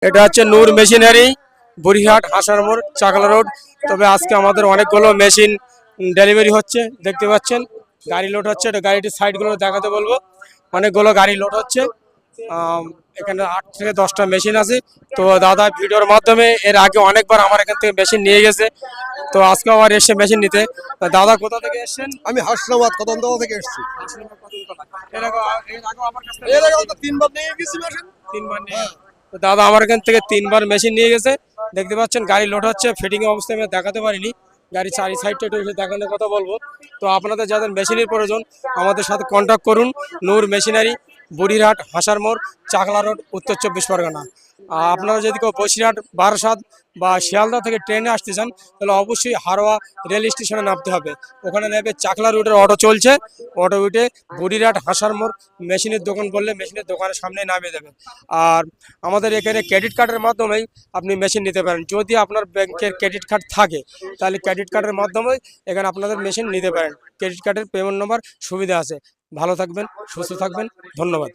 এটা হচ্ছে নূর মেশিনারি, বুড়িহাট, হাসার মোড়, চাকলা রোড। তবে আজকে আমাদের অনেকগুলো মেশিন ডেলিভারি হচ্ছে, দেখতে পাচ্ছেন গাড়ি লোড হচ্ছে। এটা গাড়িটির সাইডগুলো দেখাতে বলবো। অনেকগুলো গাড়ি লোড হচ্ছে। এখানে 8 থেকে 10টা মেশিন আছে। তো দাদা ভিডিওর মাধ্যমে এর আগে অনেকবার আমার এখান থেকে মেশিন নিয়ে গেছে, তো আজকে আবার এসে মেশিন নিতে। দাদা কোথা থেকে এসেছেন? আমি হাসনাবাদ কদমদহ থেকে এসেছি। এর আগে তো তিনবার নিয়ে গেছি মেশিন। তিনবার নিয়ে, তো দাদা আমার এখান থেকে 3বার মেশিন নিয়ে গেছে। দেখতে পাচ্ছেন গাড়ি লোড হচ্ছে। ফিটিং অবস্থায় আমি দেখাতে পারিনি, গাড়ি চারি সাইডটা একটু এসে দেখানোর কথা বলবো। তো আপনাদের যাদের মেশিনের প্রয়োজন আমাদের সাথে কন্ট্যাক্ট করুন। নূর মেশিনারি, বুড়িরহাট, হাসার মোড়, চাকলা রোড, উত্তর 24 পরগনা। আপনারা যদি কেউ বসিরহাট, বারাসাত বা শিয়ালদা থেকে ট্রেনে আসতে চান তাহলে অবশ্যই হারোয়া রেল স্টেশনে নামতে হবে। ওখানে নেবে চাকলা রুটের অটো চলছে, অটো উঠে বুড়িরহাট, হাসার মোড় মেশিনের দোকান বললে মেশিনের দোকানের সামনে নামিয়ে দেবেন। আর আমাদের এখানে ক্রেডিট কার্ডের মাধ্যমেই আপনি মেশিন নিতে পারেন। যদি আপনার ব্যাংকের ক্রেডিট কার্ড থাকে তাহলে ক্রেডিট কার্ডের মাধ্যমে এখানে আপনাদের মেশিন নিতে পারেন। ক্রেডিট কার্ডের পেমেন্ট নম্বর সুবিধা আছে। ভালো থাকবেন, সুস্থ থাকবেন, ধন্যবাদ।